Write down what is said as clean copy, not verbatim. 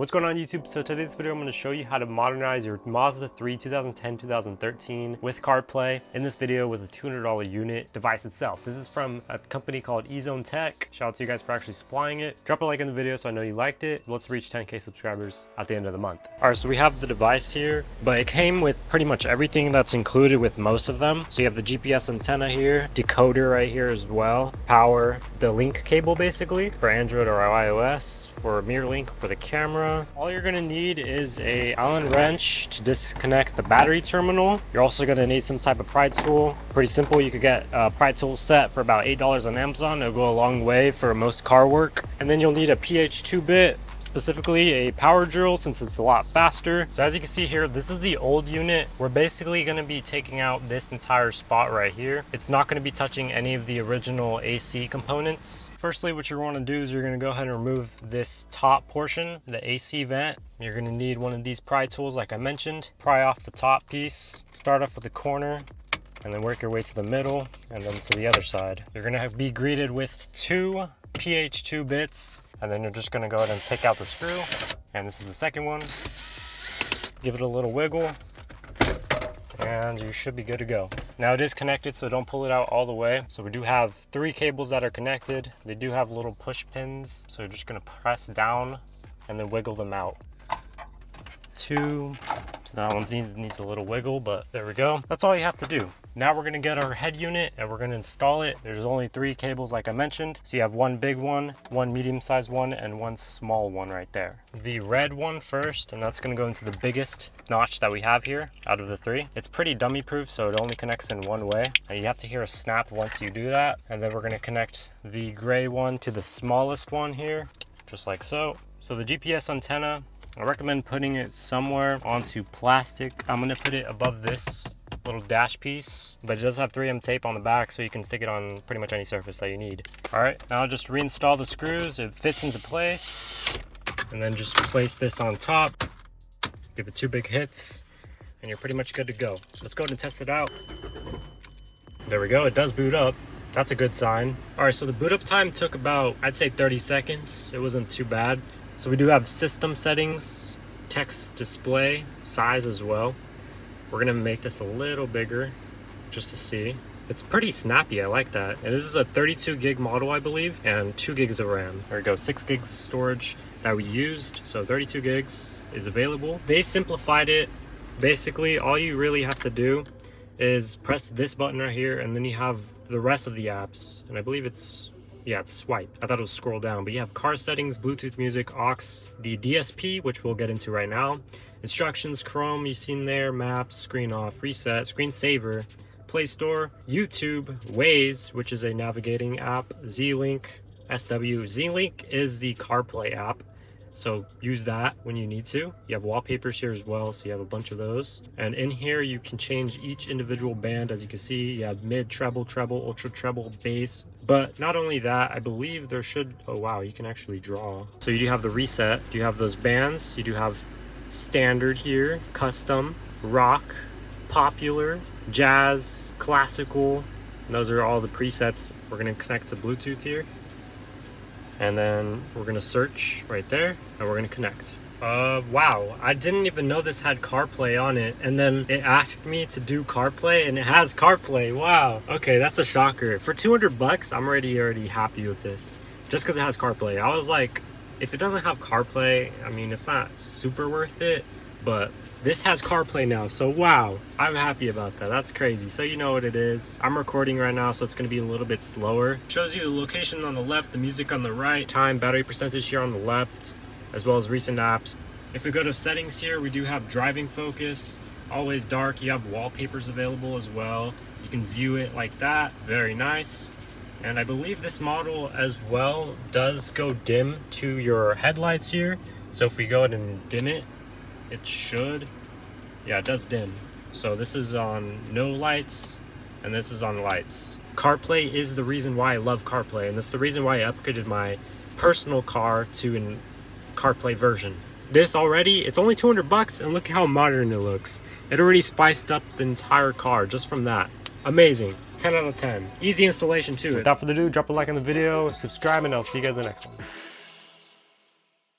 What's going on YouTube? So today's video I'm going to show you how to modernize your Mazda 3 2010-2013 with CarPlay. In this video with a $200 unit device itself. This is from a company called eZone Tech. Shout out to you guys for actually supplying it. Drop a like in the video so I know you liked it. Let's reach 10K subscribers at the end of the month. Alright, so we have the device here, but it came with pretty much everything that's included with most of them. So you have the GPS antenna here, decoder right here as well, power, the link cable basically for Android or iOS, for mirror link for the camera. All you're gonna need is a Allen wrench to disconnect the battery terminal. You're also gonna need some type of pry tool. Pretty simple, you could get a pry tool set for about $8 on Amazon. It'll go a long way for most car work. And then you'll need a PH2 bit, specifically a power drill since it's a lot faster. So as you can see here, this is the old unit. We're basically gonna be taking out this entire spot right here. It's not gonna be touching any of the original AC components. Firstly, what you're gonna do is you're gonna go ahead and remove this top portion, the AC vent. You're gonna need one of these pry tools like I mentioned. Pry off the top piece, start off with the corner, and then work your way to the middle and then to the other side. You're gonna be greeted with two PH2 bits, and then you're just gonna go ahead and take out the screw. And this is the second one. Give it a little wiggle, and you should be good to go. Now it is connected, so don't pull it out all the way. So we do have 3 cables that are connected. They do have little push pins, so you're just gonna press down and then wiggle them out. 2, so that one needs a little wiggle, but there we go. That's all you have to do. Now we're gonna get our head unit and we're gonna install it. There's only 3 cables like I mentioned. So you have one big one medium-sized one, and one small one right there. The red one first, and that's gonna go into the biggest notch that we have here out of the 3. It's pretty dummy proof, so it only connects in one way. And you have to hear a snap once you do that. And then we're gonna connect the gray one to the smallest one here, just like so. So the GPS antenna, I recommend putting it somewhere onto plastic. I'm gonna put it above this little dash piece, but it does have 3M tape on the back, so you can stick it on pretty much any surface that you need. All right, now just reinstall the screws. It fits into place, and then just place this on top. Give it 2 big hits, and you're pretty much good to go. Let's go ahead and test it out. There we go, it does boot up. That's a good sign. All right, so the boot up time took about, I'd say 30 seconds. It wasn't too bad. So we do have system settings, text display, size as well. We're gonna make this a little bigger just to see. It's pretty snappy, I like that. And this is a 32 gig model, I believe, and 2 gigs of RAM. There we go, 6 gigs of storage that we used. So 32 gigs is available. They simplified it. Basically, all you really have to do is press this button right here, and then you have the rest of the apps. And I believe it's swipe. I thought it was scroll down, but you have car settings, Bluetooth music, aux, the DSP, which we'll get into right now, instructions, Chrome, you've seen there, maps, screen off, reset, screensaver, Play Store, YouTube, Waze, which is a navigating app, Z-Link, SW. Z-Link is the CarPlay app, so use that when you need to. You have wallpapers here as well, so you have a bunch of those. And in here, you can change each individual band. As you can see, you have mid, treble, ultra treble, bass. But not only that, I believe there should, oh wow, you can actually draw. So you do have the reset, you have those bands, you do have standard here, custom, rock, popular, jazz, classical. And those are all the presets. We're gonna connect to Bluetooth here. And then we're gonna search right there, and we're gonna connect. Wow, I didn't even know this had CarPlay on it, and then it asked me to do CarPlay, and it has CarPlay. Wow, okay, that's a shocker. For 200 bucks, I'm already happy with this, just because it has CarPlay. I was like, if it doesn't have CarPlay, I mean, it's not super worth it, but this has CarPlay now, so wow, I'm happy about that. That's crazy. So you know what it is. I'm recording right now, so it's gonna be a little bit slower. Shows you the location on the left, the music on the right, time, battery percentage here on the left, as well as recent apps. If we go to settings here, we do have driving focus, always dark. You have wallpapers available as well. You can view it like that, very nice. And I believe this model as well does go dim to your headlights here. So if we go ahead and dim it, it should, yeah, it does dim. So this is on no lights, and this is on lights. CarPlay is the reason why I love CarPlay, and that's the reason why I upgraded my personal car to a CarPlay version. This already, it's only 200 bucks, and look how modern it looks. It already spiced up the entire car just from that. Amazing, 10 out of 10. Easy installation too. Without further ado, drop a like on the video, subscribe, and I'll see you guys in the next one.